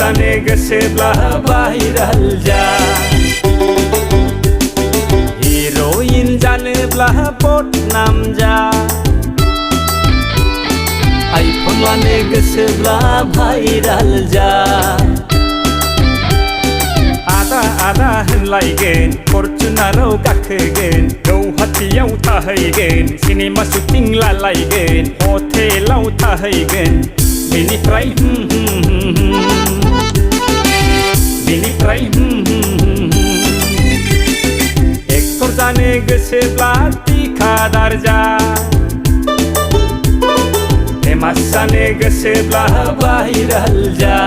जानो गोसोब्ला भाइराल जा हिर'इन जानोब्ला बदनाम जा आइफन लानो गोसोब्ला भाइराल जा आदा आदा होनलायगोन फरचुनाराव गाखोगोन गौहाटियाव थाहैगोन सिनेमा शुटिं लालायगोन हटेलाव थाहैगोन बेनिफ्राय एक्टर जानो गोसोब्ला थिखादार जा फेमास जानो गोसोब्ला भाइराल जा